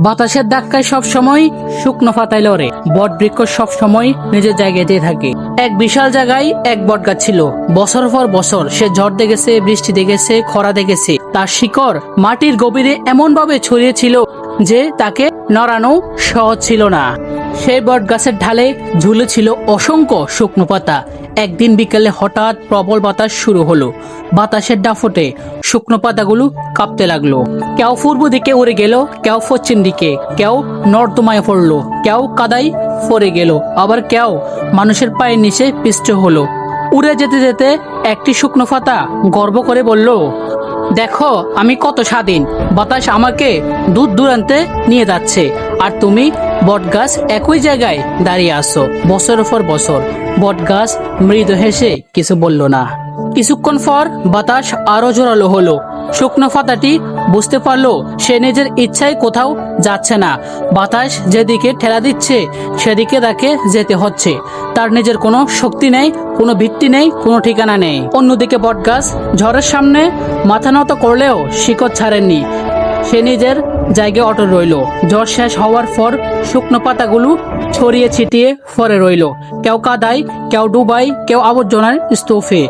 বাতাসের ধাক্কায় সবসময় শুকনো পাতায় লড়ে, বট বৃক্ষ সবসময় নিজের জায়গাতে থাকে। এক বিশাল জায়গায় এক বট গাছ ছিল। বছর পর বছর সে ঝড় দেখেছে, বৃষ্টি দেখেছে, খরা দেখেছে। তার শিকড় মাটির গভীরে এমন ভাবে ছড়িয়েছিল যে তাকে নড়ানো সহজ ছিল না। সেই বট গাছের ঢালে ঝুলেছিল অসংখ্য শুকনো পাতা। একদিন বিকেলে হঠাৎ প্রবল বাতাস শুরু হলো। বাতাসের দাপটে শুকনো পাতাগুলো কাঁপতে লাগলো। কেউ পূর্ব দিকে উড়ে গেল, কেউ পশ্চিম দিকে, কেউ নর্দমায় পড়লো, কেউ কাদায় পড়ে গেল, আবার কেউ মানুষের পায়ের নিচে পিষ্ট হলো। উড়ে যেতে যেতে একটি শুকনো পাতা গর্ব করে বলল, দেখো আমি কত স্বাধীন, বাতাস আমাকে দূর দূরান্তে নিয়ে যাচ্ছে, আর তুমি বটগাছ একই জায়গায় দাঁড়িয়ে আছো। বছরের পর বছর বটগাছ মৃদু হেসে কিছু বলল না। কিছুক্ষণ পর বাতাস আরো জোরালো হলো। শুকনো পাতাটি বুঝতে পারলো সে নিজের ইচ্ছায় কোথাও যাচ্ছে না। বাতাস যেদিকে ঠেলা দিচ্ছে সেদিকে তাকে যেতে হচ্ছে। তার নিজের কোনো শক্তি নেই, কোনো ভিত্তি নেই, কোনো ঠিকানা নেই। অন্যদিকে বটগাছ ঝড়ের সামনে মাথা নত করলেও শিকড় ছাড়েননি। সে নিজের জায়গায় অটল রইল। ঝড় শেষ হওয়ার পর শুকনো পাতাগুলো ছড়িয়ে ছিটিয়ে পড়ে রইল। কেউ কাদায়, কেউ ডুবাই, কেউ আবর্জনার স্তূপে।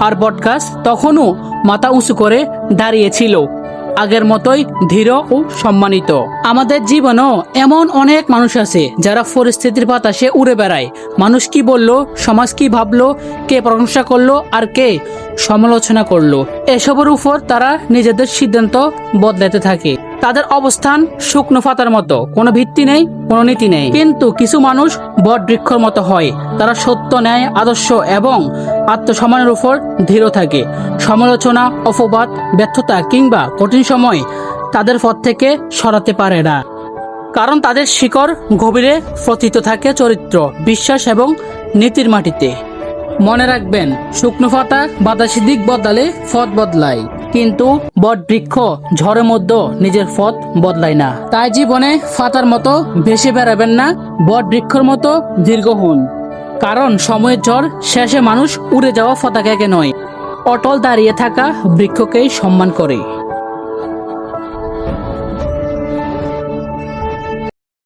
আর বটগাছ তখনও মাথা উঁচু করে দাঁড়িয়েছিল, আগের মতোই ধীর ও সম্মানিত। আমাদের জীবনেও এমন অনেক মানুষ আছে যারা পরিস্থিতির বাতাসে উড়ে বেড়ায়। মানুষ কি বললো, সমাজ কি ভাবলো, কে প্রশংসা করলো আর কে সমালোচনা করলো, এসবের উপর তারা নিজেদের সিদ্ধান্ত বদলাতে থাকে। তাদের অবস্থান শুকনো পাতার মতো, কোনো ভিত্তি নেই, কোনো নীতি নেই। কিন্তু কিছু মানুষ বট বৃক্ষর মতো হয়। তারা সত্য, ন্যায়, আদর্শ এবং আত্মসম্মানের উপর দৃঢ় থাকে। সমালোচনা, অপবাদ, ব্যর্থতা কিংবা কঠিন সময় তাদের পথ থেকে সরাতে পারে না, কারণ তাদের শিকড় গভীরে পতিত থাকে চরিত্র, বিশ্বাস এবং নীতির মাটিতে। মনে রাখবেন, শুকনো পাতা বাতাসের দিক বদলালে পথ বদলায়, কিন্তু বট বৃক্ষ ঝড়ের মধ্যে নিজের পথ বদলায় না। তাই জীবনে পাতার মতো ভেসে বেড়াবেন না, বট বৃক্ষর মতো দীর্ঘ হন। কারণ সময়ের ঝড় শেষে মানুষ উড়ে যাওয়া পতাকাকে নয়, অটল দাঁড়িয়ে থাকা বৃক্ষকেই সম্মান করে।